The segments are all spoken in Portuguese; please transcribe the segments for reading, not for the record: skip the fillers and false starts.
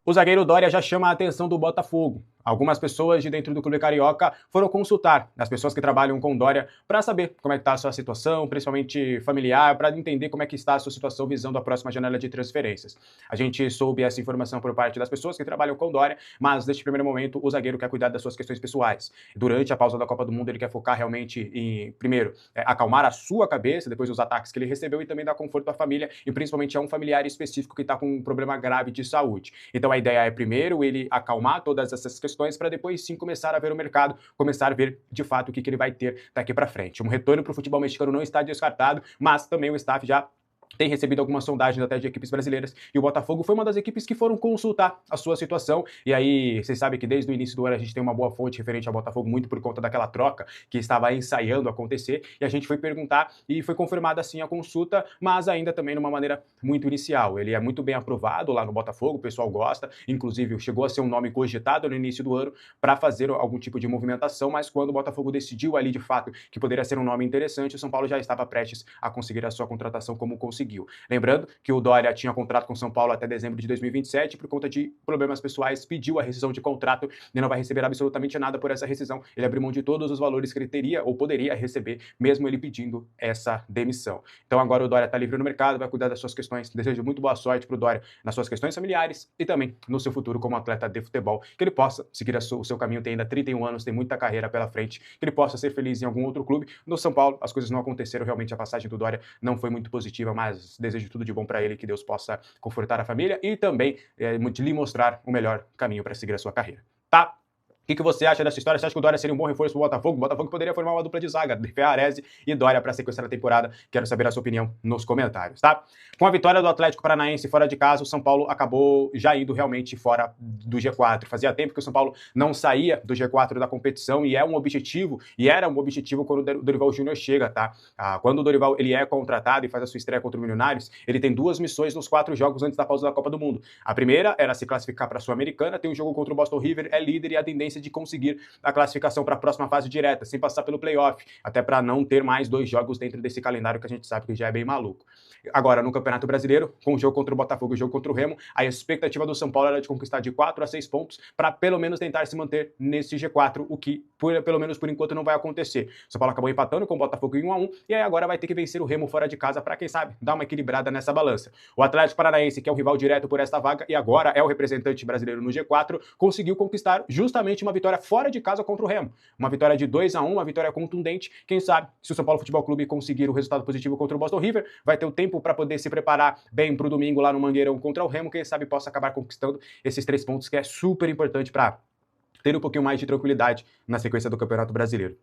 O zagueiro Dória já chama a atenção do Botafogo. Algumas pessoas de dentro do clube carioca foram consultar as pessoas que trabalham com Dória para saber como é que está a sua situação, principalmente familiar, para entender como é que está a sua situação visando a próxima janela de transferências. A gente soube essa informação por parte das pessoas que trabalham com Dória, mas neste primeiro momento o zagueiro quer cuidar das suas questões pessoais. Durante a pausa da Copa do Mundo ele quer focar realmente em, primeiro, acalmar a sua cabeça depois dos ataques que ele recebeu e também dar conforto à família e principalmente a um familiar específico que está com um problema grave de saúde. Então a ideia é primeiro ele acalmar todas essas questões para depois sim começar a ver o mercado, começar a ver de fato o que ele vai ter daqui para frente. Um retorno para o futebol mexicano não está descartado, mas também o staff já tem recebido algumas sondagens até de equipes brasileiras e o Botafogo foi uma das equipes que foram consultar a sua situação. E aí, vocês sabem que desde o início do ano a gente tem uma boa fonte referente ao Botafogo, muito por conta daquela troca que estava ensaiando acontecer. E a gente foi perguntar e foi confirmada assim a consulta, mas ainda também de uma maneira muito inicial. Ele é muito bem aprovado lá no Botafogo, o pessoal gosta, inclusive chegou a ser um nome cogitado no início do ano para fazer algum tipo de movimentação, mas quando o Botafogo decidiu ali de fato que poderia ser um nome interessante, o São Paulo já estava prestes a conseguir a sua contratação como conseguiu. Lembrando que o Dória tinha contrato com o São Paulo até dezembro de 2027, por conta de problemas pessoais, pediu a rescisão de contrato e não vai receber absolutamente nada por essa rescisão. Ele abriu mão de todos os valores que ele teria ou poderia receber, mesmo ele pedindo essa demissão. Então agora o Dória está livre no mercado, vai cuidar das suas questões. Desejo muito boa sorte para o Dória nas suas questões familiares e também no seu futuro como atleta de futebol, que ele possa seguir o seu caminho, tem ainda 31 anos, tem muita carreira pela frente, que ele possa ser feliz em algum outro clube. No São Paulo as coisas não aconteceram, realmente a passagem do Dória não foi muito positiva, mas desejo tudo de bom para ele, que Deus possa confortar a família e também lhe mostrar o melhor caminho para seguir a sua carreira. Tá? O que você acha dessa história? Você acha que o Dória seria um bom reforço para o Botafogo? O Botafogo poderia formar uma dupla de zaga, de Ferrarese e Dória para sequestrar a temporada. Quero saber a sua opinião nos comentários, tá? Com a vitória do Atlético Paranaense fora de casa, o São Paulo acabou já indo realmente fora do G4. Fazia tempo que o São Paulo não saía do G4 da competição e era um objetivo quando o Dorival Júnior chega, tá? Quando o Dorival ele é contratado e faz a sua estreia contra o Milionários, ele tem duas missões nos 4 jogos antes da pausa da Copa do Mundo. A primeira era se classificar para a Sul-Americana, tem um jogo contra o Boston River, é líder e a tendência de conseguir a classificação para a próxima fase direta, sem passar pelo playoff, até para não ter mais 2 jogos dentro desse calendário que a gente sabe que já é bem maluco. Agora, no Campeonato Brasileiro, com o jogo contra o Botafogo e o jogo contra o Remo, a expectativa do São Paulo era de conquistar de 4 a 6 pontos para pelo menos tentar se manter nesse G4, o que pelo menos por enquanto não vai acontecer. O São Paulo acabou empatando com o Botafogo em 1-1 e aí agora vai ter que vencer o Remo fora de casa para, quem sabe, dar uma equilibrada nessa balança. O Atlético Paranaense, que é o rival direto por esta vaga e agora é o representante brasileiro no G4, conseguiu conquistar justamente uma vitória fora de casa contra o Remo. Uma vitória de 2-1, uma vitória contundente. Quem sabe, se o São Paulo Futebol Clube conseguir o resultado positivo contra o Boston River, vai ter o tempo para poder se preparar bem para o domingo lá no Mangueirão contra o Remo, quem sabe possa acabar conquistando esses 3 pontos, que é super importante para ter um pouquinho mais de tranquilidade na sequência do Campeonato Brasileiro.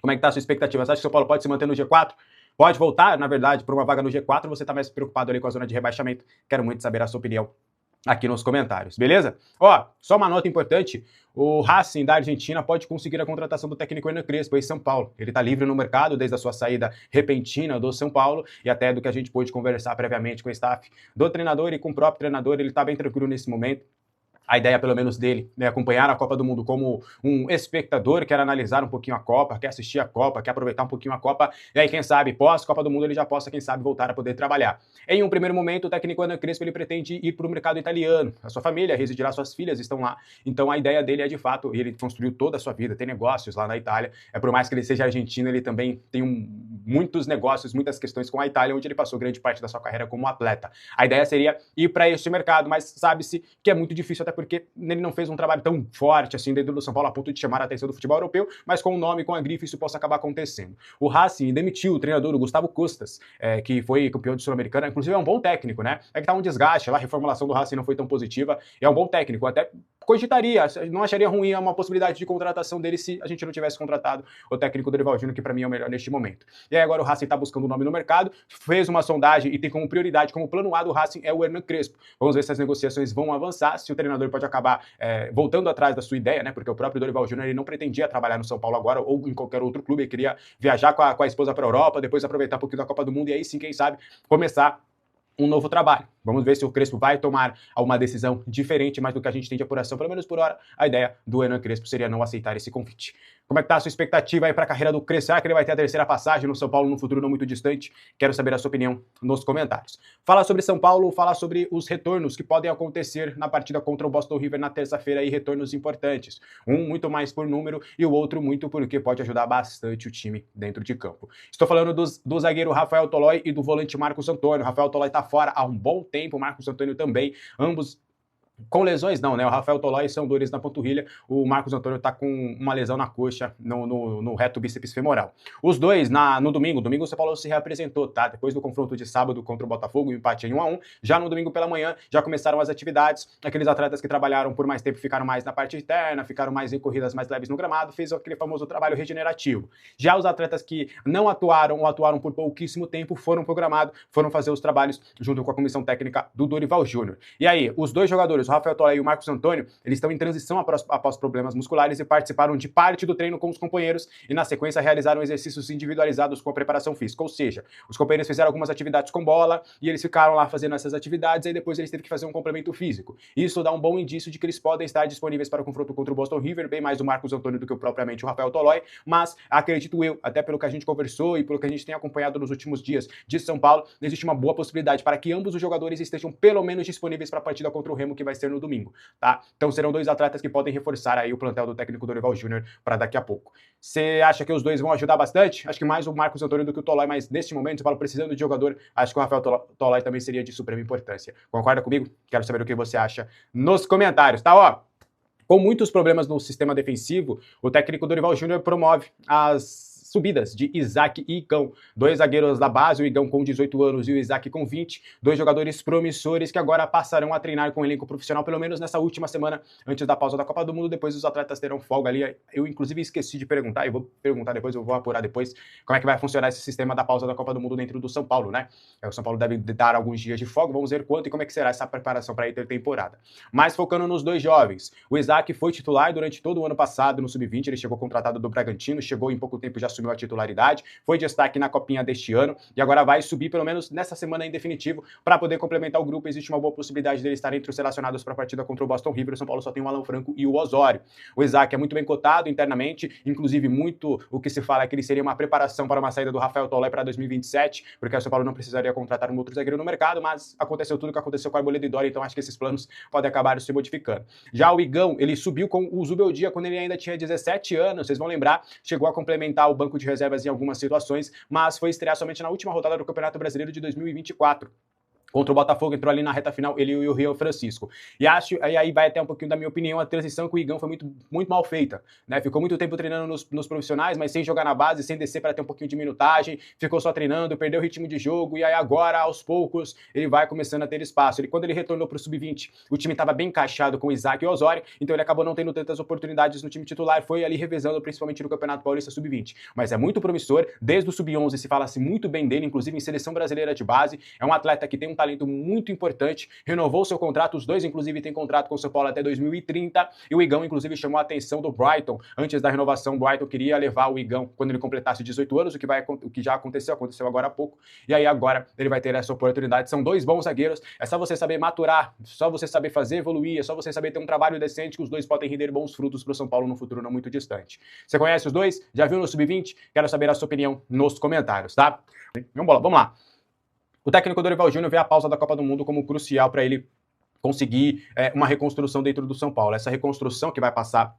Como é que tá a sua expectativa? Você acha que o São Paulo pode se manter no G4? Pode voltar, na verdade, para uma vaga no G4, ou você está mais preocupado ali com a zona de rebaixamento? Quero muito saber a sua opinião aqui nos comentários, beleza? Ó, só uma nota importante, o Racing da Argentina pode conseguir a contratação do técnico Hernan Crespo em São Paulo. Ele está livre no mercado desde a sua saída repentina do São Paulo e até do que a gente pôde conversar previamente com o staff do treinador e com o próprio treinador, ele está bem tranquilo nesse momento. A ideia, pelo menos, dele é acompanhar a Copa do Mundo como um espectador, quer analisar um pouquinho a Copa, quer assistir a Copa, quer aproveitar um pouquinho a Copa, e aí, quem sabe, pós-Copa do Mundo, ele já possa, quem sabe, voltar a poder trabalhar. Em um primeiro momento, o técnico Hernan Crespo, ele pretende ir para o mercado italiano. A sua família residirá, suas filhas estão lá. Então, a ideia dele é, de fato, ele construiu toda a sua vida, tem negócios lá na Itália. Por mais que ele seja argentino, ele também tem muitos negócios, muitas questões com a Itália, onde ele passou grande parte da sua carreira como atleta. A ideia seria ir para este mercado, mas sabe-se que é muito difícil, até porque ele não fez um trabalho tão forte assim dentro do São Paulo a ponto de chamar a atenção do futebol europeu, mas com o nome, com a grife, isso possa acabar acontecendo. O Racing demitiu o treinador, o Gustavo Costas, que foi campeão de Sul-Americana, inclusive é um bom técnico, né? É que tá um desgaste lá, a reformulação do Racing não foi tão positiva, é um bom técnico, até cogitaria, não acharia ruim uma possibilidade de contratação dele se a gente não tivesse contratado o técnico Dorival Júnior, que para mim é o melhor neste momento. E aí agora o Racing está buscando um nome no mercado, fez uma sondagem e tem como prioridade, como plano A do Racing é o Hernan Crespo. Vamos ver se as negociações vão avançar, se o treinador pode acabar voltando atrás da sua ideia, né? Porque o próprio Dorival Júnior ele não pretendia trabalhar no São Paulo agora ou em qualquer outro clube, ele queria viajar com a esposa para a Europa, depois aproveitar um pouquinho da Copa do Mundo e aí sim, quem sabe, começar um novo trabalho. Vamos ver se o Crespo vai tomar uma decisão diferente, mas do que a gente tem de apuração, pelo menos por hora, a ideia do Hernan Crespo seria não aceitar esse convite. Como é que tá a sua expectativa aí para a carreira do Crespo? Será que ele vai ter a terceira passagem no São Paulo no futuro não muito distante? Quero saber a sua opinião nos comentários. Falar sobre São Paulo, falar sobre os retornos que podem acontecer na partida contra o Boston River na terça-feira, e retornos importantes. Um muito mais por número e o outro muito porque pode ajudar bastante o time dentro de campo. Estou falando do zagueiro Rafael Tolói e do volante Marcos Antônio. Rafael Tolói está fora há um bom tempo, o Marcos Antônio também, ambos com lesões não, né? O Rafael Tolói são dores na panturrilha, o Marcos Antônio tá com uma lesão na coxa, no reto bíceps femoral. Os dois, no domingo o São Paulo se reapresentou, tá? Depois do confronto de sábado contra o Botafogo, o empate em 1-1, já no domingo pela manhã, já começaram as atividades, aqueles atletas que trabalharam por mais tempo ficaram mais na parte interna, ficaram mais em corridas mais leves no gramado, fez aquele famoso trabalho regenerativo. Já os atletas que não atuaram ou atuaram por pouquíssimo tempo foram programados, foram fazer os trabalhos junto com a comissão técnica do Dorival Júnior. E aí, os dois jogadores, o Rafael Tolói e o Marcos Antônio, eles estão em transição após problemas musculares e participaram de parte do treino com os companheiros e na sequência realizaram exercícios individualizados com a preparação física, ou seja, os companheiros fizeram algumas atividades com bola e eles ficaram lá fazendo essas atividades e depois eles teve que fazer um complemento físico. Isso dá um bom indício de que eles podem estar disponíveis para o confronto contra o Boston River, bem mais o Marcos Antônio do que propriamente o Rafael Tolói, mas acredito eu, até pelo que a gente conversou e pelo que a gente tem acompanhado nos últimos dias de São Paulo, existe uma boa possibilidade para que ambos os jogadores estejam pelo menos disponíveis para a partida contra o Remo, que vai ser no domingo, tá? Então serão dois atletas que podem reforçar aí o plantel do técnico Dorival Júnior para daqui a pouco. Você acha que os dois vão ajudar bastante? Acho que mais o Marcos Antônio do que o Tolói, mas neste momento, São Paulo precisando de jogador, acho que o Rafael Tolói também seria de suprema importância. Concorda comigo? Quero saber o que você acha nos comentários, tá? Ó, com muitos problemas no sistema defensivo, o técnico Dorival Júnior promove as subidas de Isaac e Igão, dois zagueiros da base, o Igão com 18 anos e o Isaac com 20, dois jogadores promissores que agora passarão a treinar com o elenco profissional, pelo menos nessa última semana, antes da pausa da Copa do Mundo. Depois os atletas terão folga ali. Eu inclusive esqueci de perguntar, e vou perguntar depois, eu vou apurar depois, como é que vai funcionar esse sistema da pausa da Copa do Mundo dentro do São Paulo, né? O São Paulo deve dar alguns dias de folga, vamos ver quanto e como é que será essa preparação para a intertemporada. Mas focando nos dois jovens, o Isaac foi titular durante todo o ano passado no Sub-20, ele chegou contratado do Bragantino, chegou em pouco tempo, já assumiu a titularidade, foi destaque na Copinha deste ano e agora vai subir pelo menos nessa semana em definitivo para poder complementar o grupo. Existe uma boa possibilidade dele estar entre os relacionados para a partida contra o Boston River. O São Paulo só tem o Alan Franco e o Osório. O Isaac é muito bem cotado internamente, inclusive muito o que se fala é que ele seria uma preparação para uma saída do Rafael Tolói para 2027, porque o São Paulo não precisaria contratar um outro zagueiro no mercado, mas aconteceu tudo o que aconteceu com a Arboleda e Dória, então acho que esses planos podem acabar se modificando. Já o Igão, ele subiu com o Zubeldia quando ele ainda tinha 17 anos, vocês vão lembrar, chegou a complementar o banco de reservas em algumas situações, mas foi estrear somente na última rodada do Campeonato Brasileiro de 2024. Contra o Botafogo, entrou ali na reta final, ele e o Rio Francisco. E aí vai até um pouquinho da minha opinião, a transição com o Igão foi muito mal feita, né? Ficou muito tempo treinando nos profissionais, mas sem jogar na base, sem descer para ter um pouquinho de minutagem, ficou só treinando, perdeu o ritmo de jogo, e aí agora, aos poucos, ele vai começando a ter espaço. Quando ele retornou para o Sub-20, o time estava bem encaixado com o Isaac e o Osório, então ele acabou não tendo tantas oportunidades no time titular, foi ali revezando, principalmente no Campeonato Paulista Sub-20. Mas é muito promissor, desde o Sub-11 se fala-se muito bem dele, inclusive em seleção brasileira de base, é um atleta que tem um talento muito importante, renovou seu contrato, os dois inclusive têm contrato com o São Paulo até 2030, e o Igão inclusive chamou a atenção do Brighton, antes da renovação o Brighton queria levar o Igão quando ele completasse 18 anos, o que já aconteceu agora há pouco, e aí agora ele vai ter essa oportunidade. São dois bons zagueiros, é só você saber maturar, só você saber fazer evoluir, é só você saber ter um trabalho decente que os dois podem render bons frutos para o São Paulo no futuro não muito distante. Você conhece os dois? Já viu no Sub-20? Quero saber a sua opinião nos comentários, tá? Vamos lá. O técnico Dorival Júnior vê a pausa da Copa do Mundo como crucial para ele conseguir uma reconstrução dentro do São Paulo. Essa reconstrução que vai passar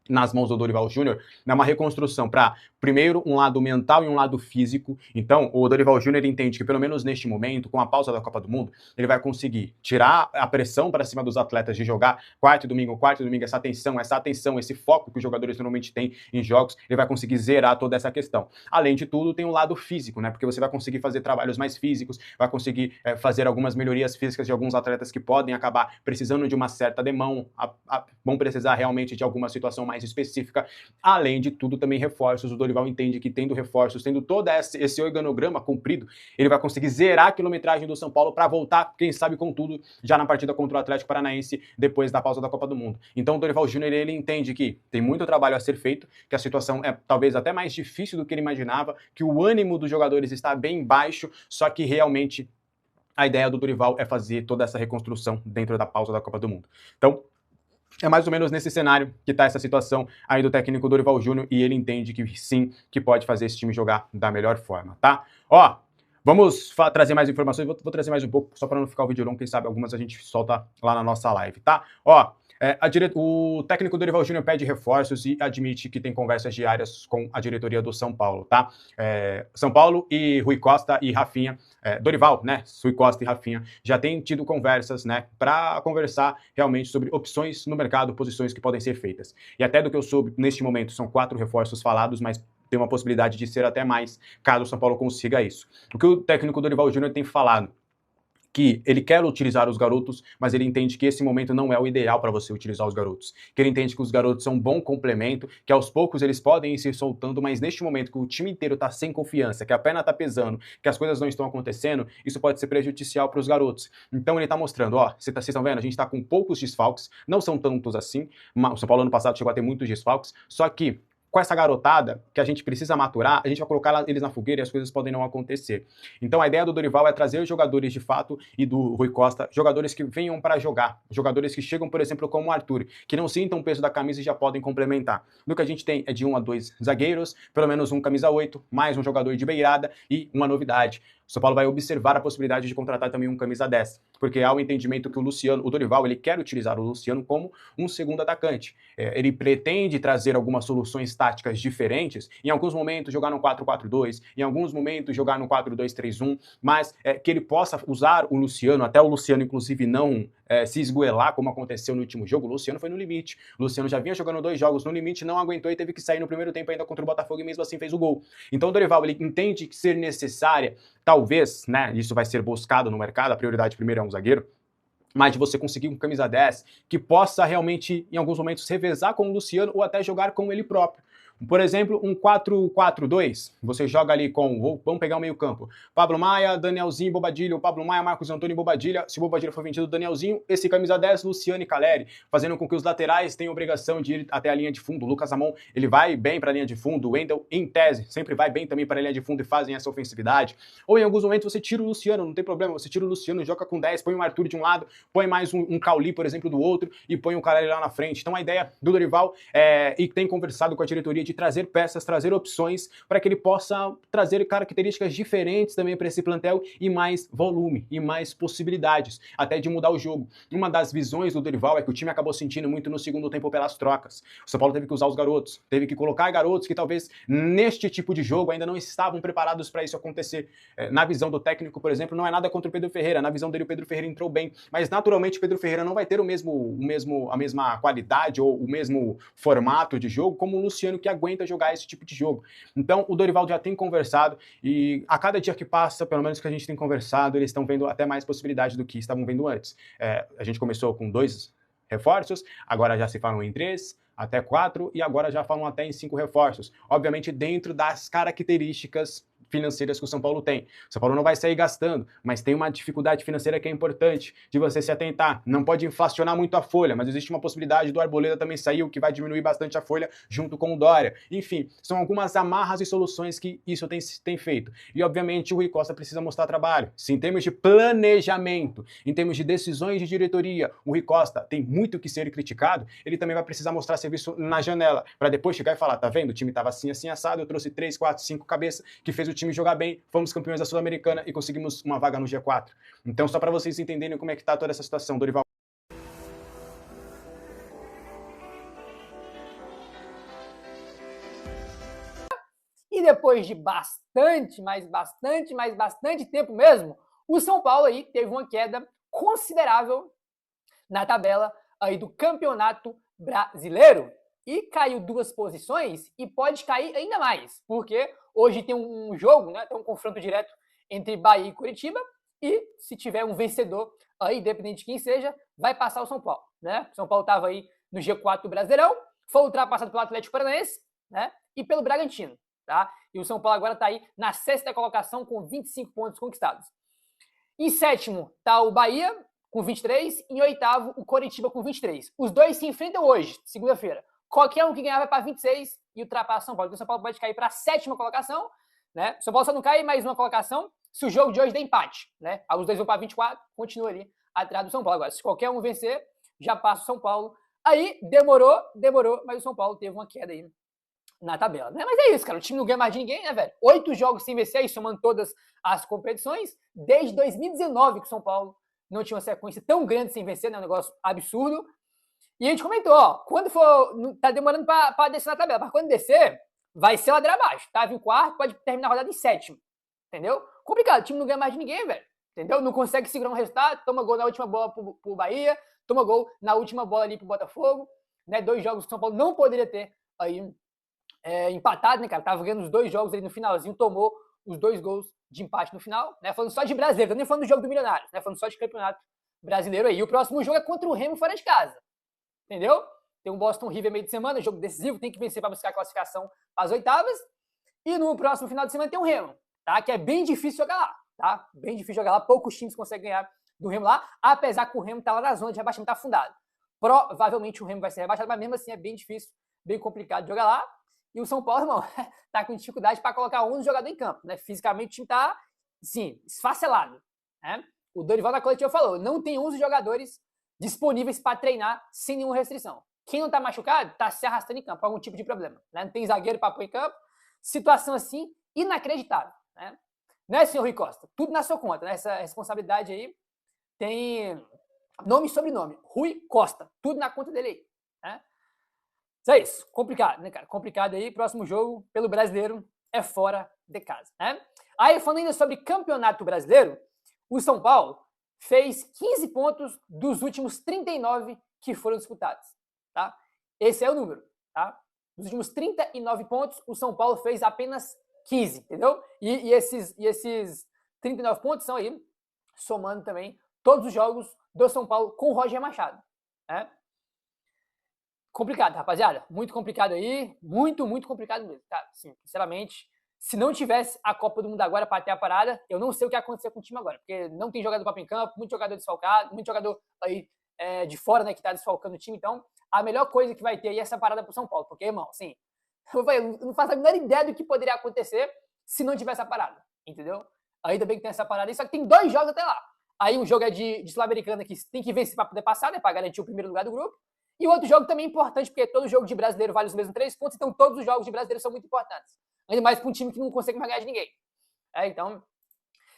nas mãos do Dorival Júnior, é uma reconstrução para, primeiro, um lado mental e um lado físico. Então, o Dorival Júnior entende que, pelo menos neste momento, com a pausa da Copa do Mundo, ele vai conseguir tirar a pressão para cima dos atletas de jogar quarto e domingo, essa atenção, esse foco que os jogadores normalmente têm em jogos, ele vai conseguir zerar toda essa questão. Além de tudo, tem um lado físico, né? Porque você vai conseguir fazer trabalhos mais físicos, vai conseguir fazer algumas melhorias físicas de alguns atletas que podem acabar precisando de uma certa demão, vão precisar realmente de alguma situação mais específica. Além de tudo, também reforços. O Dorival entende que tendo reforços, tendo todo esse organograma cumprido, ele vai conseguir zerar a quilometragem do São Paulo para voltar, quem sabe com tudo, já na partida contra o Atlético Paranaense, depois da pausa da Copa do Mundo. Então o Dorival Júnior, ele entende que tem muito trabalho a ser feito, que a situação é talvez até mais difícil do que ele imaginava, que o ânimo dos jogadores está bem baixo, só que realmente a ideia do Dorival é fazer toda essa reconstrução dentro da pausa da Copa do Mundo. Então, é mais ou menos nesse cenário que está essa situação aí do técnico Dorival Júnior, e ele entende que sim, que pode fazer esse time jogar da melhor forma, tá? Ó, vamos trazer mais informações, vou trazer mais um pouco, só para não ficar o vídeo longo, quem sabe algumas a gente solta lá na nossa live, tá? Ó, o técnico Dorival Júnior pede reforços e admite que tem conversas diárias com a diretoria do São Paulo, tá? São Paulo e Rui Costa e Rafinha, Dorival, né? Rui Costa e Rafinha já têm tido conversas, né? Para conversar realmente sobre opções no mercado, posições que podem ser feitas. E até do que eu soube, neste momento, são 4 reforços falados, mas tem uma possibilidade de ser até mais, caso o São Paulo consiga isso. O que o técnico Dorival Júnior tem falado? Que ele quer utilizar os garotos, mas ele entende que esse momento não é o ideal para você utilizar os garotos. Que ele entende que os garotos são um bom complemento, que aos poucos eles podem ir se soltando, mas neste momento que o time inteiro está sem confiança, que a perna está pesando, que as coisas não estão acontecendo, isso pode ser prejudicial para os garotos. Então ele está mostrando, ó, vocês estão vendo, a gente está com poucos desfalques, não são tantos assim, o São Paulo ano passado chegou a ter muitos desfalques, só que com essa garotada que a gente precisa maturar, a gente vai colocar eles na fogueira e as coisas podem não acontecer. Então a ideia do Dorival é trazer os jogadores de fato e do Rui Costa, jogadores que venham para jogar, jogadores que chegam, por exemplo, como o Arthur, que não sintam o peso da camisa e já podem complementar. No que a gente tem é de 1 a 2 zagueiros, pelo menos um camisa 8, mais um jogador de beirada e uma novidade. O São Paulo vai observar a possibilidade de contratar também um camisa 10, porque há o entendimento que o Dorival, ele quer utilizar o Luciano como um segundo atacante. Ele pretende trazer algumas soluções táticas diferentes, em alguns momentos jogar no 4-4-2, em alguns momentos jogar no 4-2-3-1, mas que ele possa usar o Luciano, até o Luciano inclusive não se esgoelar, como aconteceu no último jogo. O Luciano foi no limite. O Luciano já vinha jogando 2 jogos no limite, não aguentou e teve que sair no primeiro tempo ainda contra o Botafogo e mesmo assim fez o gol. Então o Dorival, ele entende que ser necessária, talvez, né, isso vai ser buscado no mercado, a prioridade primeiro é um zagueiro, mas de você conseguir um camisa 10 que possa realmente, em alguns momentos, revezar com o Luciano ou até jogar com ele próprio. Por exemplo, um 4-4-2, você joga ali com, vamos pegar o meio campo, Pablo Maia, Danielzinho, Bobadilha, o Pablo Maia, Marcos Antônio e Bobadilha, se o Bobadilha for vendido, Danielzinho, esse camisa 10, Luciano e Caleri, fazendo com que os laterais tenham obrigação de ir até a linha de fundo. O Lucas Amon, ele vai bem para a linha de fundo, o Wendel, em tese, sempre vai bem também para a linha de fundo e fazem essa ofensividade. Ou em alguns momentos você tira o Luciano, não tem problema, você tira o Luciano, joga com 10, põe o Arthur de um lado, põe mais um Cauli, por exemplo, do outro, e põe o Caleri lá na frente. Então a ideia do Dorival e tem conversado com a diretoria de trazer peças, trazer opções para que ele possa trazer características diferentes também para esse plantel e mais volume e mais possibilidades, até de mudar o jogo. Uma das visões do Dorival é que o time acabou sentindo muito no segundo tempo pelas trocas. O São Paulo teve que usar os garotos, teve que colocar garotos que talvez neste tipo de jogo ainda não estavam preparados para isso acontecer. Na visão do técnico, por exemplo, não é nada contra o Pedro Ferreira. Na visão dele, o Pedro Ferreira entrou bem, mas naturalmente o Pedro Ferreira não vai ter a mesma qualidade ou o mesmo formato de jogo como o Luciano, que aguenta jogar esse tipo de jogo. Então o Dorival já tem conversado e a cada dia que passa, pelo menos que a gente tem conversado, eles estão vendo até mais possibilidade do que estavam vendo antes. A gente começou com 2 reforços, agora já se falam em 3, até 4 e agora já falam até em 5 reforços. Obviamente dentro das características financeiras que o São Paulo tem. O São Paulo não vai sair gastando, mas tem uma dificuldade financeira que é importante de você se atentar. Não pode inflacionar muito a folha, mas existe uma possibilidade do Arboleda também sair, o que vai diminuir bastante a folha junto com o Dória. Enfim, são algumas amarras e soluções que isso tem feito. E obviamente o Rui Costa precisa mostrar trabalho. Se em termos de planejamento, em termos de decisões de diretoria, o Rui Costa tem muito que ser criticado, ele também vai precisar mostrar serviço na janela, para depois chegar e falar, tá vendo? O time estava assim, assim, assado, eu trouxe 3, 4, 5 cabeças que fez o time jogar bem, fomos campeões da Sul-Americana e conseguimos uma vaga no G4. Então, só para vocês entenderem como é que tá toda essa situação, Dorival. E depois de bastante tempo mesmo, o São Paulo aí teve uma queda considerável na tabela aí do Campeonato Brasileiro e caiu 2 posições e pode cair ainda mais, porque hoje tem um jogo, né, tem um confronto direto entre Bahia e Curitiba e se tiver um vencedor aí, independente de quem seja, vai passar o São Paulo, né? O São Paulo estava aí no G4 do Brasileirão, foi ultrapassado pelo Atlético Paranaense, né, e pelo Bragantino, tá? E o São Paulo agora está aí na 6ª colocação com 25 pontos conquistados. Em 7º está o Bahia com 23, em 8º o Coritiba com 23. Os dois se enfrentam hoje, segunda-feira. Qualquer um que ganhar vai para 26 e ultrapassa o São Paulo. Então o São Paulo pode cair para a 7ª colocação, né? O São Paulo só não cai mais uma colocação se o jogo de hoje der empate, né? Os dois vão para 24, continua ali atrás do São Paulo. Agora, se qualquer um vencer, já passa o São Paulo. Aí demorou, mas o São Paulo teve uma queda aí na tabela, né? Mas é isso, cara. O time não ganha mais de ninguém, né, velho? 8 jogos sem vencer aí, somando todas as competições. Desde 2019 que o São Paulo não tinha uma sequência tão grande sem vencer, né? Um negócio absurdo. E a gente comentou, ó, quando for, tá demorando para descer na tabela, mas quando descer, vai ser ladeira abaixo. Tava em quarto, pode terminar a rodada em sétimo, entendeu? Complicado, o time não ganha mais de ninguém, velho, entendeu? Não consegue segurar um resultado, toma gol na última bola pro Bahia, toma gol na última bola ali pro Botafogo, né? 2 jogos que o São Paulo não poderia ter aí empatado, né, cara? Tava ganhando os 2 jogos ali no finalzinho, tomou os 2 gols de empate no final, né? Falando só de brasileiro, tô nem falando do jogo do Milionários, né? Falando só de campeonato brasileiro aí. E o próximo jogo é contra o Remo fora de casa. Entendeu? Tem um Boston River meio de semana, jogo decisivo, tem que vencer para buscar a classificação às oitavas. E no próximo final de semana tem o Remo, tá? Que é bem difícil jogar lá, tá? Bem difícil jogar lá, poucos times conseguem ganhar do Remo lá, apesar que o Remo tá lá na zona de rebaixamento, tá afundado. Provavelmente o Remo vai ser rebaixado, mas mesmo assim é bem difícil, bem complicado de jogar lá. E o São Paulo, irmão, tá com dificuldade para colocar 11 jogadores em campo, né? Fisicamente o time tá, sim, esfacelado, né? O Dorival na coletiva falou, não tem 11 jogadores disponíveis para treinar sem nenhuma restrição. Quem não está machucado está se arrastando em campo com algum tipo de problema, né? Não tem zagueiro para pôr em campo. Situação assim, inacreditável, né? Né, senhor Rui Costa? Tudo na sua conta, né? Essa responsabilidade aí tem nome e sobrenome. Rui Costa. Tudo na conta dele aí, né? Isso é isso. Complicado, né, cara? Complicado aí. Próximo jogo, pelo brasileiro, é fora de casa, né? Aí, falando ainda sobre campeonato brasileiro, o São Paulo fez 15 pontos dos últimos 39 que foram disputados, tá? Esse é o número, tá? Dos últimos 39 pontos, o São Paulo fez apenas 15, entendeu? E esses 39 pontos são aí, somando também todos os jogos do São Paulo com o Roger Machado, né? Complicado, rapaziada. Muito complicado aí. Muito, muito complicado mesmo, cara. Sim, sinceramente, se não tivesse a Copa do Mundo agora para ter a parada, eu não sei o que ia acontecer com o time agora, porque não tem jogador Copa em campo, muito jogador desfalcado, muito jogador aí de fora, né, que tá desfalcando o time. Então, a melhor coisa que vai ter aí é essa parada pro São Paulo, porque, irmão, assim, eu não faço a menor ideia do que poderia acontecer se não tivesse a parada, entendeu? Ainda bem que tem essa parada aí, só que tem 2 jogos até lá. Aí um jogo é de Sul-Americana que tem que vencer para poder passar, né, para garantir o primeiro lugar do grupo. E o outro jogo também é importante, porque todo jogo de brasileiro vale os mesmos 3 pontos, então todos os jogos de brasileiro são muito importantes. Ainda mais para um time que não consegue mais ganhar de ninguém. Então,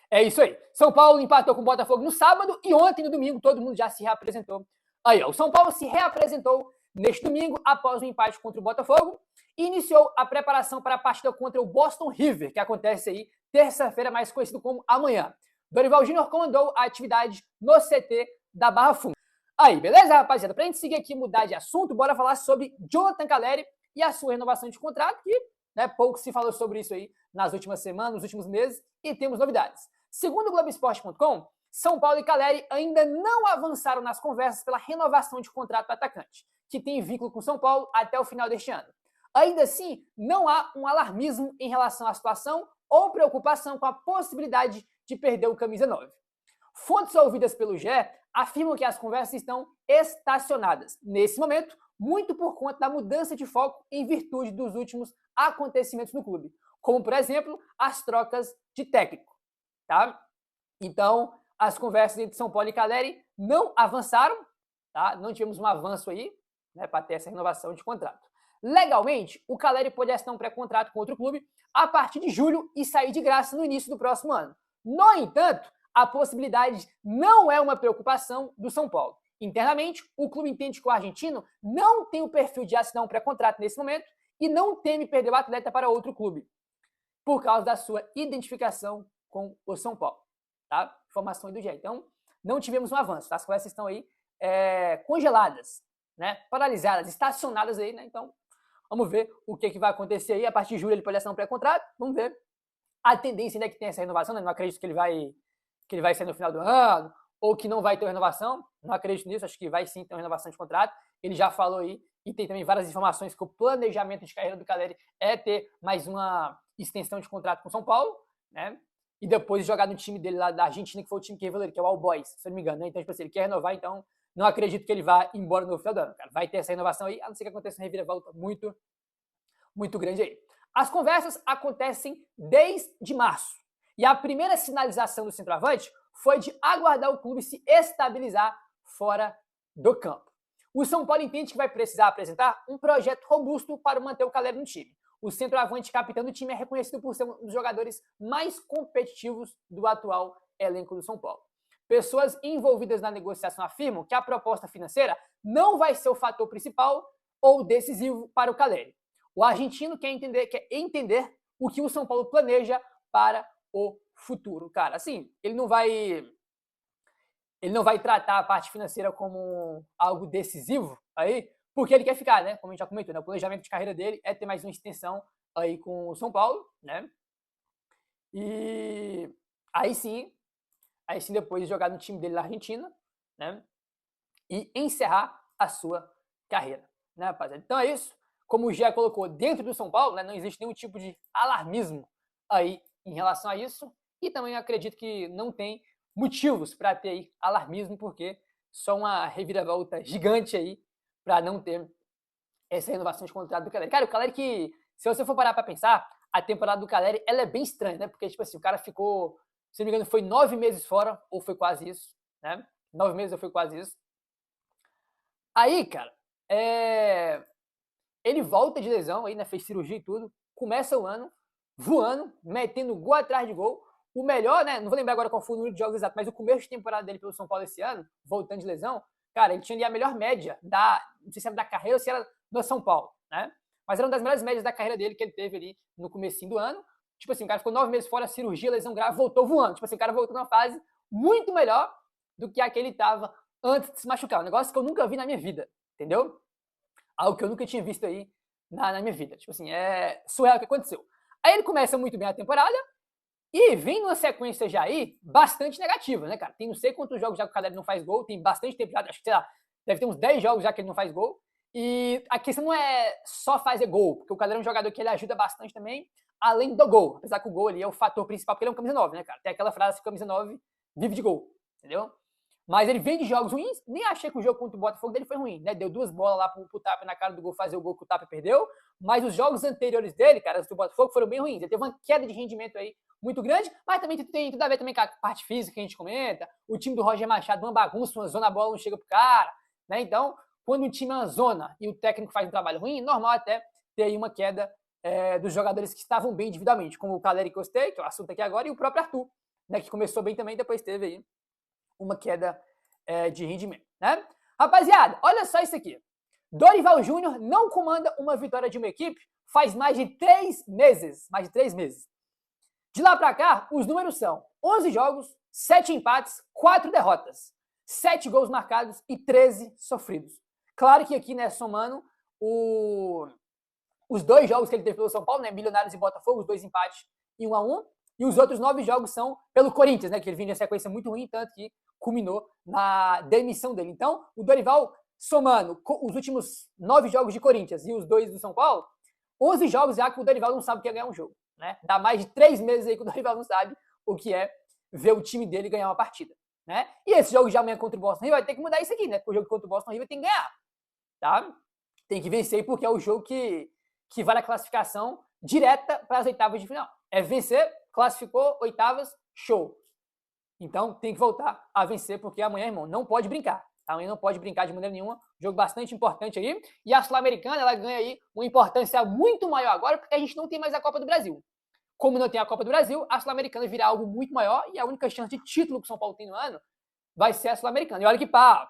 é isso aí. São Paulo empatou com o Botafogo no sábado e ontem, no domingo, todo mundo já se reapresentou. Aí, ó, o São Paulo se reapresentou neste domingo após o empate contra o Botafogo e iniciou a preparação para a partida contra o Boston River, que acontece aí terça-feira, mais conhecido como amanhã. Dorival Júnior comandou a atividade no CT da Barra Funda. Aí, beleza, rapaziada? Pra gente seguir aqui e mudar de assunto, bora falar sobre Jonathan Calleri e a sua renovação de contrato, que, né, pouco se falou sobre isso aí nas últimas semanas, nos últimos meses, e temos novidades. Segundo o Globoesporte.com, São Paulo e Calleri ainda não avançaram nas conversas pela renovação de contrato do atacante, que tem vínculo com São Paulo até o final deste ano. Ainda assim, não há um alarmismo em relação à situação ou preocupação com a possibilidade de perder o camisa 9. Fontes ouvidas pelo GE afirmam que as conversas estão estacionadas nesse momento, muito por conta da mudança de foco em virtude dos últimos acontecimentos no clube, como, por exemplo, as trocas de técnico, tá? Então, as conversas entre São Paulo e Calleri não avançaram, tá? Não tivemos um avanço aí, né, para ter essa renovação de contrato. Legalmente, o Calleri pode assinar um pré-contrato com outro clube a partir de julho e sair de graça no início do próximo ano. No entanto, a possibilidade não é uma preocupação do São Paulo. Internamente, o clube entende que o argentino não tem o perfil de assinar um pré-contrato nesse momento e não teme perder o atleta para outro clube, por causa da sua identificação com o São Paulo. Tá? Informação aí do GE. Então, não tivemos um avanço. Tá? As conversas estão aí congeladas, né? Paralisadas, estacionadas aí, né? Então, vamos ver o que vai acontecer aí. A partir de julho ele pode assinar um pré-contrato. Vamos ver. A tendência ainda é que tem essa renovação, né? Não acredito que ele vai sair no final do ano, ou que não vai ter renovação. Não acredito nisso, acho que vai sim ter uma renovação de contrato. Ele já falou aí, e tem também várias informações que o planejamento de carreira do Calleri é ter mais uma extensão de contrato com o São Paulo, né? E depois jogar no time dele lá da Argentina, que foi o time que revelou ele, que é o All Boys, se eu não me engano, né? Então, tipo assim, ele quer renovar, então não acredito que ele vá embora no final do ano, cara. Vai ter essa renovação aí, a não ser que aconteça uma reviravolta muito, muito grande aí. As conversas acontecem desde março E a primeira sinalização do centroavante foi de aguardar o clube se estabilizar fora do campo. O São Paulo entende que vai precisar apresentar um projeto robusto para manter o Calleri no time. O centroavante capitão do time é reconhecido por ser um dos jogadores mais competitivos do atual elenco do São Paulo. Pessoas envolvidas na negociação afirmam que a proposta financeira não vai ser o fator principal ou decisivo para o Calleri. O argentino quer entender o que o São Paulo planeja para o futuro. Cara, assim, ele não vai tratar a parte financeira como algo decisivo aí, porque ele quer ficar, né? Como a gente já comentou, né? O planejamento de carreira dele é ter mais uma extensão aí com o São Paulo, né? E aí sim depois de jogar no time dele na Argentina, né? E encerrar a sua carreira, né, rapaziada? Então é isso. Como o Gé colocou, dentro do São Paulo, né, não existe nenhum tipo de alarmismo aí em relação a isso. E também acredito que não tem motivos para ter aí alarmismo, porque só uma reviravolta gigante aí para não ter essa renovação de contrato do Calleri. Cara, o Calleri que, se você for parar para pensar, a temporada do Calleri, ela é bem estranha, né? Porque, tipo assim, o cara ficou, se não me engano, foi 9 meses fora, ou foi quase isso, né? 9 meses ou foi quase isso. Aí, cara, ele volta de lesão, aí, né? Fez cirurgia e tudo, começa o ano voando, metendo gol atrás de gol. O melhor, né? Não vou lembrar agora qual foi o número de jogos exato, mas o começo de temporada dele pelo São Paulo esse ano, voltando de lesão, cara, ele tinha ali a melhor média não sei se era da carreira ou se era no São Paulo, né? Mas era uma das melhores médias da carreira dele que ele teve ali no comecinho do ano. Tipo assim, o cara ficou 9 meses fora, cirurgia, lesão grave, voltou voando. Tipo assim, o cara voltou numa fase muito melhor do que a que ele estava antes de se machucar. Um negócio que eu nunca vi na minha vida, entendeu? Algo que eu nunca tinha visto aí na minha vida. Tipo assim, é surreal o que aconteceu. Aí ele começa muito bem a temporada e vem numa sequência já aí bastante negativa, né, cara? Tem não sei quantos jogos já que o Calleri não faz gol, tem bastante tempo já, acho que, sei lá, deve ter uns 10 jogos já que ele não faz gol. E a questão não é só fazer gol, porque o Calleri é um jogador que ele ajuda bastante também, além do gol. Apesar que o gol ali é o fator principal, porque ele é um camisa 9, né, cara? Tem aquela frase que camisa 9 vive de gol, entendeu? Mas ele vem de jogos ruins, nem achei que o jogo contra o Botafogo dele foi ruim, né? Deu 2 bolas lá pro Tapia na cara do gol, fazer o gol que o Tapia perdeu, mas os jogos anteriores dele, cara, do Botafogo, foram bem ruins. Ele teve uma queda de rendimento aí muito grande, mas também tem tudo a ver também com a parte física que a gente comenta. O time do Roger Machado, uma bagunça, uma zona, a bola não chega pro cara, né? Então, quando o time é uma zona e o técnico faz um trabalho ruim, normal até ter aí uma queda dos jogadores que estavam bem individualmente, como o Calleri que eu citei, que é o assunto aqui agora, e o próprio Arthur, né, que começou bem também, depois teve aí uma queda de rendimento, né? Rapaziada, olha só isso aqui. Dorival Júnior não comanda uma vitória de uma equipe faz mais de 3 meses. Mais de 3 meses. De lá pra cá, os números são 11 jogos, 7 empates, 4 derrotas, 7 gols marcados e 13 sofridos. Claro que aqui, né, somando os 2 jogos que ele teve pelo São Paulo, né, Milionários e Botafogo, os 2 empates e 1-1, e os outros 9 jogos são pelo Corinthians, né, que ele vinha de sequência muito ruim, tanto que culminou na demissão dele. Então, o Dorival, somando os últimos 9 jogos de Corinthians e os 2 do São Paulo, 11 jogos já que o Dorival não sabe o que é ganhar um jogo, né? Dá mais de 3 meses aí que o Dorival não sabe o que é ver o time dele ganhar uma partida, né? E esse jogo de amanhã contra o Boston River vai ter que mudar isso aqui, né? Porque o jogo contra o Boston River tem que ganhar, tá? Tem que vencer porque é o jogo que vale a classificação direta para as oitavas de final. É vencer, classificou, oitavas, show. Então tem que voltar a vencer, porque amanhã, irmão, não pode brincar. Amanhã não pode brincar de maneira nenhuma. Jogo bastante importante aí. E a Sul-Americana, ela ganha aí uma importância muito maior agora, porque a gente não tem mais a Copa do Brasil. Como não tem a Copa do Brasil, a Sul-Americana vira algo muito maior e a única chance de título que o São Paulo tem no ano vai ser a Sul-Americana. E olha que para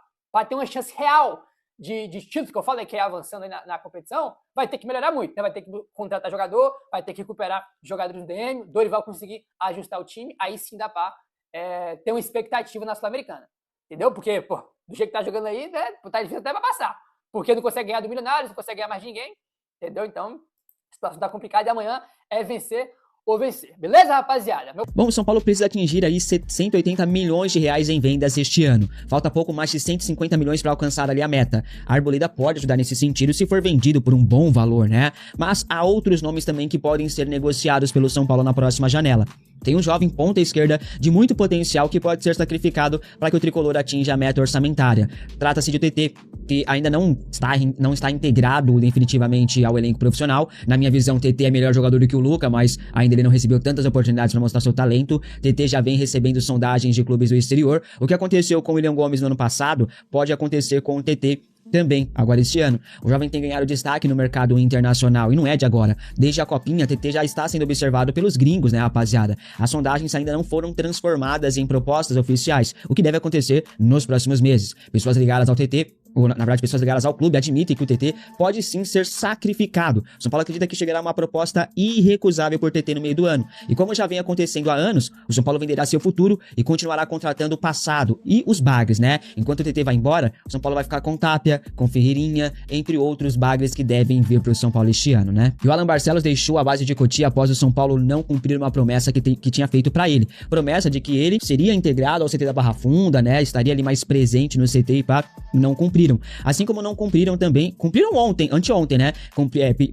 ter uma chance real de título, que eu falei que é avançando aí na competição, vai ter que melhorar muito, né? Vai ter que contratar jogador, vai ter que recuperar jogadores do DM, Dorival conseguir ajustar o time, aí sim dá para ter uma expectativa na Sul-Americana. Entendeu? Porque, pô, do jeito que tá jogando aí, né, tá difícil até pra passar. Porque não consegue ganhar do Milionários, não consegue ganhar mais de ninguém. Entendeu? Então, a situação tá complicada e amanhã é vencer ou vencer. Beleza, rapaziada? Bom, o São Paulo precisa atingir aí 180 milhões de reais em vendas este ano. Falta pouco mais de 150 milhões para alcançar ali a meta. A Arboleda pode ajudar nesse sentido se for vendido por um bom valor, né? Mas há outros nomes também que podem ser negociados pelo São Paulo na próxima janela. Tem um jovem ponta esquerda de muito potencial que pode ser sacrificado para que o tricolor atinja a meta orçamentária. Trata-se de TT, que ainda não está integrado definitivamente ao elenco profissional. Na minha visão, TT é melhor jogador do que o Luca, mas ainda ele não recebeu tantas oportunidades para mostrar seu talento. TT já vem recebendo sondagens de clubes do exterior. O que aconteceu com o William Gomes no ano passado pode acontecer com o TT também, agora este ano. O jovem tem ganhado destaque no mercado internacional e não é de agora. Desde a Copinha, TT já está sendo observado pelos gringos, né, rapaziada? As sondagens ainda não foram transformadas em propostas oficiais, o que deve acontecer nos próximos meses. Pessoas ligadas ao TT, ou, na verdade, pessoas ligadas ao clube admitem que o TT pode sim ser sacrificado. O São Paulo acredita que chegará uma proposta irrecusável por TT no meio do ano. E como já vem acontecendo há anos, o São Paulo venderá seu futuro e continuará contratando o passado e os bagres, né? Enquanto o TT vai embora, o São Paulo vai ficar com Tapia, com Ferreirinha, entre outros bagres que devem vir para o São Paulo este ano, né? E o Alan Barcelos deixou a base de Cotia após o São Paulo não cumprir uma promessa que tinha feito para ele. Promessa de que ele seria integrado ao CT da Barra Funda, né? Estaria ali mais presente no CT e pá, não cumpriram. Assim como não cumpriram também, cumpriram anteontem, né?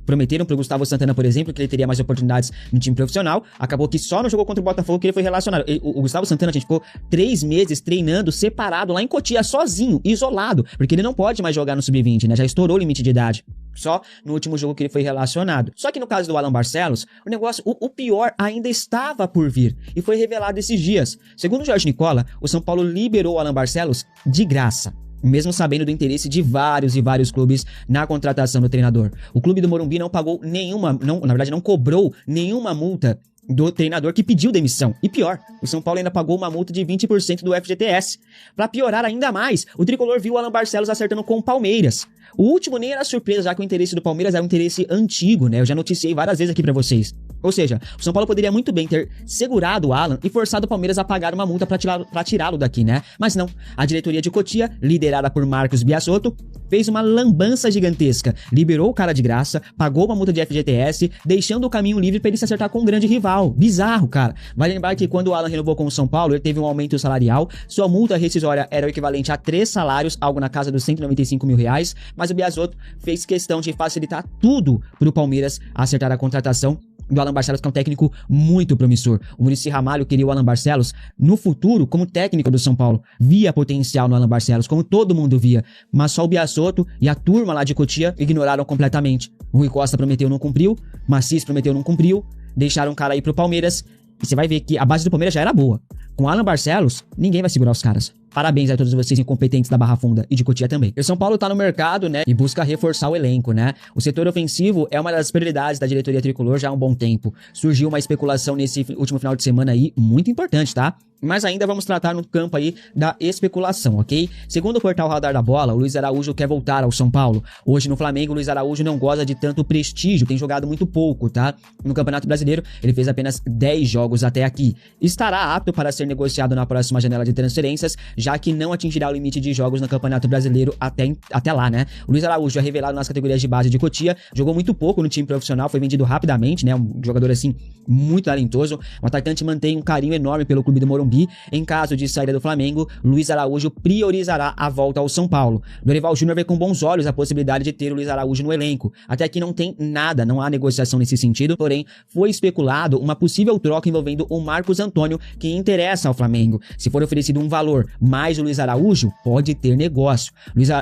Prometeram pro Gustavo Santana, por exemplo, que ele teria mais oportunidades no time profissional. Acabou que só no jogo contra o Botafogo que ele foi relacionado. O Gustavo Santana, gente, ficou 3 meses treinando separado lá em Cotia, sozinho, isolado, porque ele não pode mais jogar no Sub-20, né? Já estourou o limite de idade. Só no último jogo que ele foi relacionado. Só que no caso do Alan Barcelos, o negócio, o pior ainda estava por vir. E foi revelado esses dias. Segundo o Jorge Nicola, o São Paulo liberou o Alan Barcelos de graça, mesmo sabendo do interesse de vários clubes na contratação do treinador. O clube do Morumbi não pagou não cobrou nenhuma multa do treinador que pediu demissão. E pior, o São Paulo ainda pagou uma multa de 20% do FGTS. Pra piorar ainda mais, o tricolor viu o Alan Barcelos acertando com o Palmeiras. O último nem era surpresa, já que o interesse do Palmeiras é um interesse antigo, né? Eu já noticiei várias vezes aqui pra vocês. Ou seja, o São Paulo poderia muito bem ter segurado o Alan e forçado o Palmeiras a pagar uma multa pra tirá-lo daqui, né? Mas não. A diretoria de Cotia, liderada por Marcos Biasotto, fez uma lambança gigantesca. Liberou o cara de graça, pagou uma multa de FGTS, deixando o caminho livre pra ele se acertar com um grande rival. Bizarro, cara. Vale lembrar que quando o Alan renovou com o São Paulo, ele teve um aumento salarial. Sua multa rescisória era o equivalente a 3 salários, algo na casa dos R$195 mil. Mas o Biasotto fez questão de facilitar tudo pro Palmeiras acertar a contratação do Alan Barcelos, que é um técnico muito promissor. O Muricy Ramalho queria o Alan Barcelos no futuro como técnico do São Paulo. Via potencial no Alan Barcelos, como todo mundo via. Mas só o Biasotto e a turma lá de Cotia ignoraram completamente. O Rui Costa prometeu, não cumpriu. Macis prometeu, não cumpriu. Deixaram o cara aí pro Palmeiras. E você vai ver que a base do Palmeiras já era boa. Com o Alan Barcelos, ninguém vai segurar os caras. Parabéns a todos vocês incompetentes da Barra Funda e de Cotia também. O São Paulo tá no mercado, né, e busca reforçar o elenco, né? O setor ofensivo é uma das prioridades da diretoria tricolor já há um bom tempo. Surgiu uma especulação nesse último final de semana aí, muito importante, tá? Mas ainda vamos tratar no campo aí da especulação, ok? Segundo o portal Radar da Bola, o Luiz Araújo quer voltar ao São Paulo. Hoje no Flamengo, o Luiz Araújo não goza de tanto prestígio, tem jogado muito pouco, tá? No Campeonato Brasileiro, ele fez apenas 10 jogos até aqui. Estará apto para ser negociado na próxima janela de transferências, já que não atingirá o limite de jogos no Campeonato Brasileiro até lá, né? O Luiz Araújo é revelado nas categorias de base de Cotia, jogou muito pouco no time profissional, foi vendido rapidamente, né? Um jogador assim, muito talentoso. O atacante mantém um carinho enorme pelo clube do Morumbi. Em caso de saída do Flamengo, Luiz Araújo priorizará a volta ao São Paulo. Dorival Júnior vê com bons olhos a possibilidade de ter o Luiz Araújo no elenco. Até aqui não tem nada, não há negociação nesse sentido, porém foi especulado uma possível troca envolvendo o Marcos Antônio, que interessa ao Flamengo. Se for oferecido um valor mais o Luiz Araújo, pode ter negócio.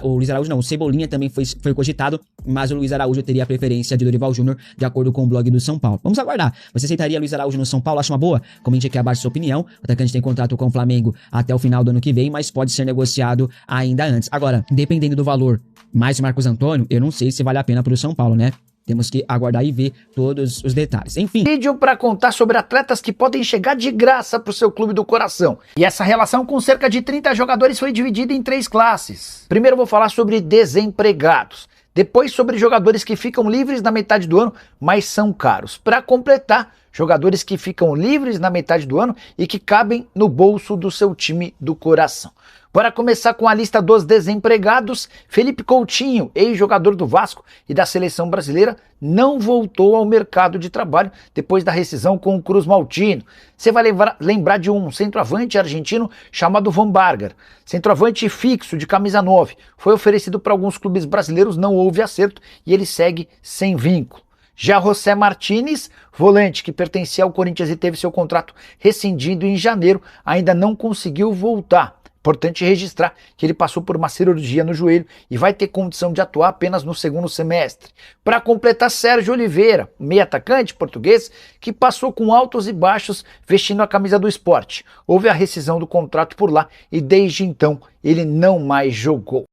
O Luiz Araújo não, o Cebolinha também foi cogitado, mas o Luiz Araújo teria a preferência de Dorival Júnior, de acordo com o blog do São Paulo. Vamos aguardar. Você aceitaria Luiz Araújo no São Paulo? Acha uma boa? Comente aqui abaixo sua opinião. O atacante tem contrato com o Flamengo até o final do ano que vem, mas pode ser negociado ainda antes. Agora, dependendo do valor mais o Marcos Antônio, eu não sei se vale a pena pro São Paulo, né? Temos que aguardar e ver todos os detalhes. Enfim. Vídeo para contar sobre atletas que podem chegar de graça pro seu clube do coração. E essa relação com cerca de 30 jogadores foi dividida em 3 classes. Primeiro eu vou falar sobre desempregados. Depois sobre jogadores que ficam livres na metade do ano, mas são caros. Para completar, jogadores que ficam livres na metade do ano e que cabem no bolso do seu time do coração. Bora começar com a lista dos desempregados. Felipe Coutinho, ex-jogador do Vasco e da seleção brasileira, não voltou ao mercado de trabalho depois da rescisão com o Cruz Maltino. Você vai lembrar de um centroavante argentino chamado Van Barger. Centroavante fixo de camisa 9. Foi oferecido para alguns clubes brasileiros, não houve acerto e ele segue sem vínculo. Já José Martínez, volante que pertencia ao Corinthians e teve seu contrato rescindido em janeiro, ainda não conseguiu voltar. Importante registrar que ele passou por uma cirurgia no joelho e vai ter condição de atuar apenas no segundo semestre. Para completar, Sérgio Oliveira, meio atacante português, que passou com altos e baixos vestindo a camisa do Sport. Houve a rescisão do contrato por lá e desde então ele não mais jogou.